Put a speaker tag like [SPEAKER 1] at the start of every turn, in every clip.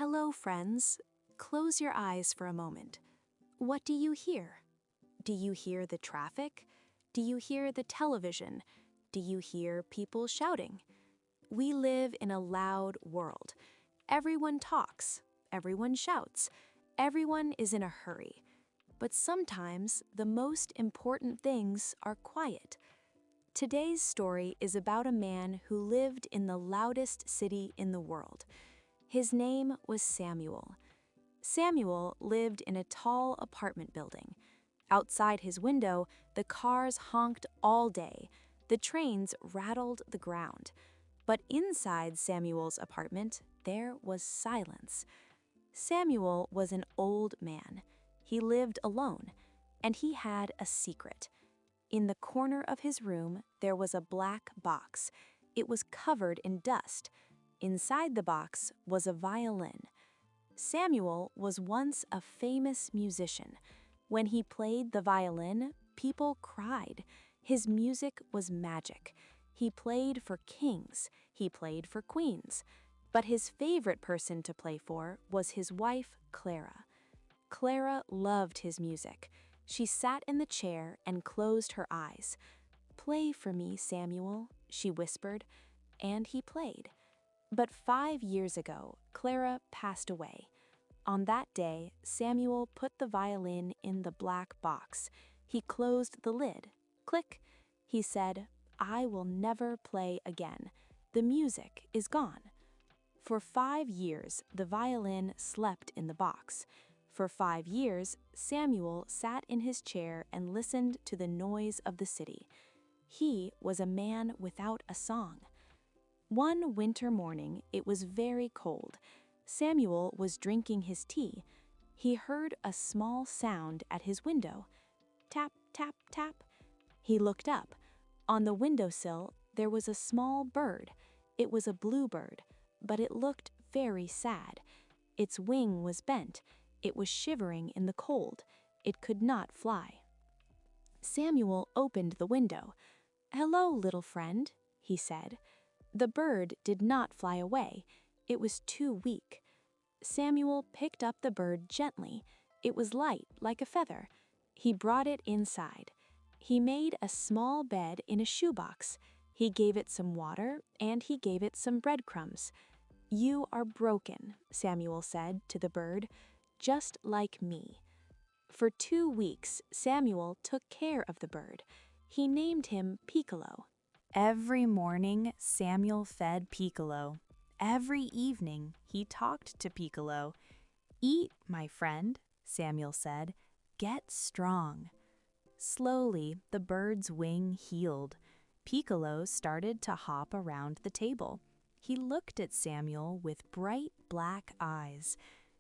[SPEAKER 1] Hello, friends. Close your eyes for a moment. What do you hear? Do you hear the traffic? Do you hear the television? Do you hear people shouting? We live in a loud world. Everyone talks, everyone shouts, everyone is in a hurry. But sometimes the most important things are quiet. Today's story is about a man who lived in the loudest city in the world. His name was Samuel. Samuel lived in a tall apartment building. Outside his window, the cars honked all day. The trains rattled the ground. But inside Samuel's apartment, there was silence. Samuel was an old man. He lived alone, and he had a secret. In the corner of his room, there was a black box. It was covered in dust. Inside the box was a violin. Samuel was once a famous musician. When he played the violin, people cried. His music was magic. He played for kings. He played for queens. But his favorite person to play for was his wife, Clara. Clara loved his music. She sat in the chair and closed her eyes. "Play for me, Samuel," she whispered, and he played. But 5 years ago, Clara passed away. On that day, Samuel put the violin in the black box. He closed the lid. Click! He said, "I will never play again. The music is gone." For 5 years, the violin slept in the box. For 5 years, Samuel sat in his chair and listened to the noise of the city. He was a man without a song. One winter morning, it was very cold. Samuel was drinking his tea. He heard a small sound at his window. Tap, tap, tap. He looked up. On the windowsill, there was a small bird. It was a bluebird, but it looked very sad. Its wing was bent. It was shivering in the cold. It could not fly. Samuel opened the window. "Hello, little friend," he said. The bird did not fly away. It was too weak. Samuel picked up the bird gently. It was light, like a feather. He brought it inside. He made a small bed in a shoebox. He gave it some water, and he gave it some breadcrumbs. "You are broken," Samuel said to the bird, "just like me." For 2 weeks, Samuel took care of the bird. He named him Piccolo. Every morning, Samuel fed Piccolo. Every evening, he talked to Piccolo. "Eat, my friend," Samuel said. "Get strong." Slowly, the bird's wing healed. Piccolo started to hop around the table. He looked at Samuel with bright black eyes.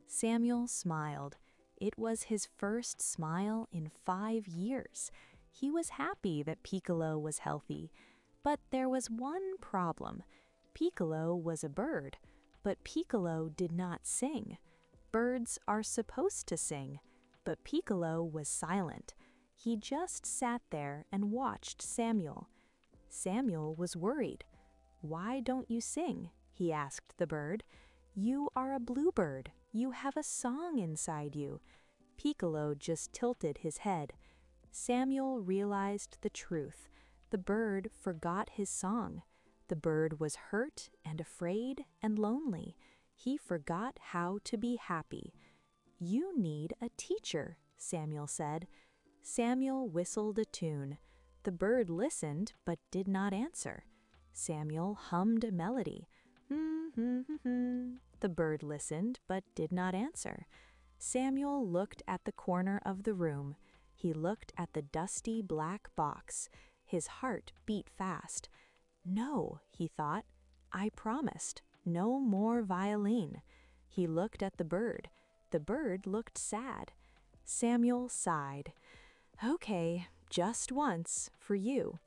[SPEAKER 1] Samuel smiled. It was his first smile in 5 years. He was happy that Piccolo was healthy. But there was one problem. Piccolo was a bird, but Piccolo did not sing. Birds are supposed to sing, but Piccolo was silent. He just sat there and watched Samuel. Samuel was worried. "Why don't you sing?" he asked the bird. "You are a bluebird. You have a song inside you." Piccolo just tilted his head. Samuel realized the truth. The bird forgot his song. The bird was hurt and afraid and lonely. He forgot how to be happy. "You need a teacher," Samuel said. Samuel whistled a tune. The bird listened but did not answer. Samuel hummed a melody. The bird listened but did not answer. Samuel looked at the corner of the room. He looked at the dusty black box. His heart beat fast. "No," he thought. "I promised. No more violin." He looked at the bird. The bird looked sad. Samuel sighed. "Okay, just once, for you."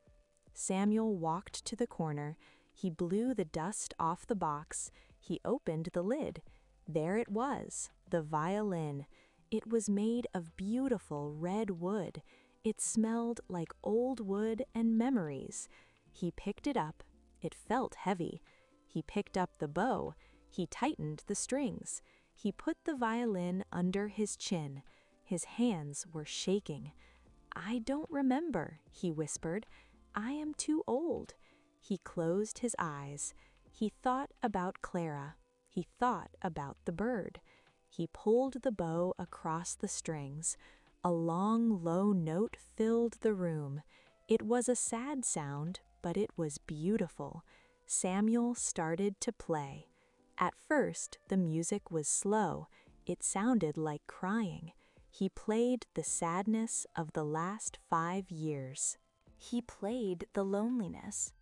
[SPEAKER 1] Samuel walked to the corner. He blew the dust off the box. He opened the lid. There it was, the violin. It was made of beautiful red wood. It smelled like old wood and memories. He picked it up. It felt heavy. He picked up the bow. He tightened the strings. He put the violin under his chin. His hands were shaking. "I don't remember," he whispered. "I am too old." He closed his eyes. He thought about Clara. He thought about the bird. He pulled the bow across the strings. A long, low note filled the room. It was a sad sound, but it was beautiful. Samuel started to play. At first, the music was slow. It sounded like crying. He played the sadness of the last 5 years. He played the loneliness.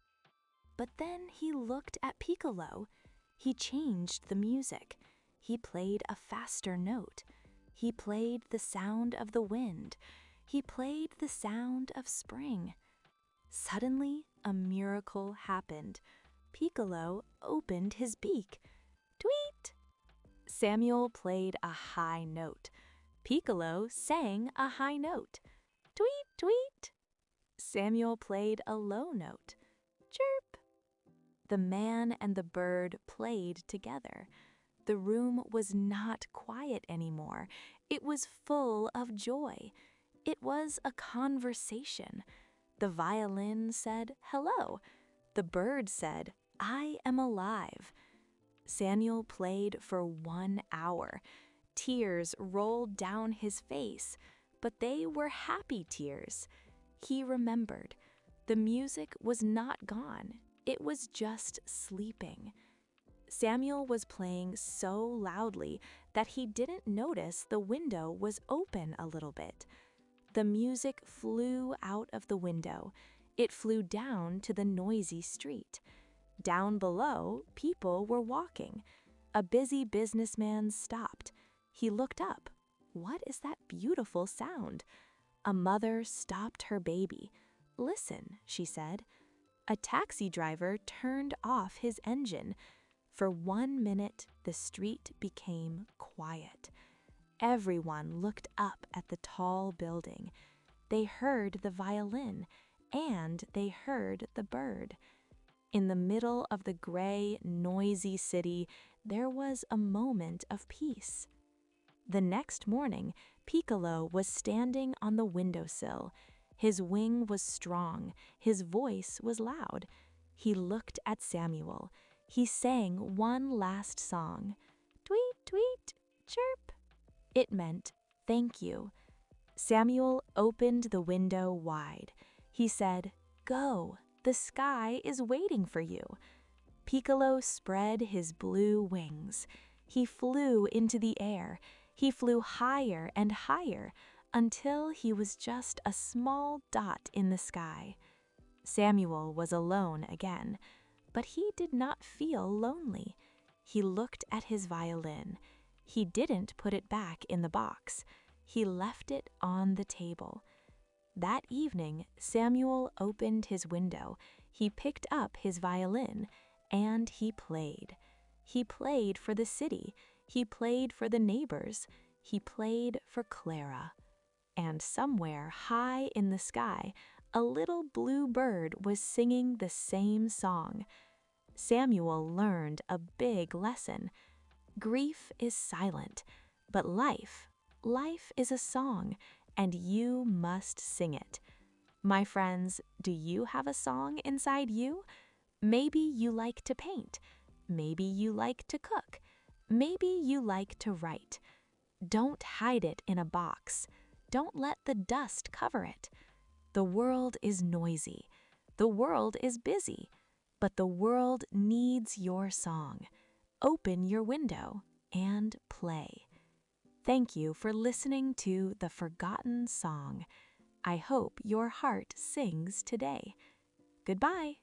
[SPEAKER 1] But then he looked at Piccolo. He changed the music. He played a faster note. He played the sound of the wind. He played the sound of spring. Suddenly, a miracle happened. Piccolo opened his beak. Tweet! Samuel played a high note. Piccolo sang a high note. Tweet, tweet! Samuel played a low note. Chirp! The man and the bird played together. The room was not quiet anymore. It was full of joy. It was a conversation. The violin said, "Hello." The bird said, "I am alive." Samuel played for 1 hour. Tears rolled down his face, but they were happy tears. He remembered. The music was not gone. It was just sleeping. Samuel was playing so loudly that he didn't notice the window was open a little bit. The music flew out of the window. It flew down to the noisy street. Down below, people were walking. A busy businessman stopped. He looked up. What is that beautiful sound? A mother stopped her baby. "Listen," she said. A taxi driver turned off his engine. For 1 minute, the street became quiet. Everyone looked up at the tall building. They heard the violin, and they heard the bird. In the middle of the gray, noisy city, there was a moment of peace. The next morning, Piccolo was standing on the windowsill. His wing was strong. His voice was loud. He looked at Samuel. He sang one last song. Tweet, tweet, chirp. It meant, "Thank you." Samuel opened the window wide. He said, "Go, the sky is waiting for you." Piccolo spread his blue wings. He flew into the air. He flew higher and higher until he was just a small dot in the sky. Samuel was alone again, but he did not feel lonely. He looked at his violin. He didn't put it back in the box. He left it on the table. That evening, Samuel opened his window. He picked up his violin, and he played. He played for the city. He played for the neighbors. He played for Clara. And somewhere high in the sky, a little blue bird was singing the same song. Samuel learned a big lesson. Grief is silent, but life is a song, and you must sing it. My friends, do you have a song inside you? Maybe you like to paint. Maybe you like to cook. Maybe you like to write. Don't hide it in a box. Don't let the dust cover it. The world is noisy. The world is busy. But the world needs your song. Open your window and play. Thank you for listening to The Forgotten Song. I hope your heart sings today. Goodbye.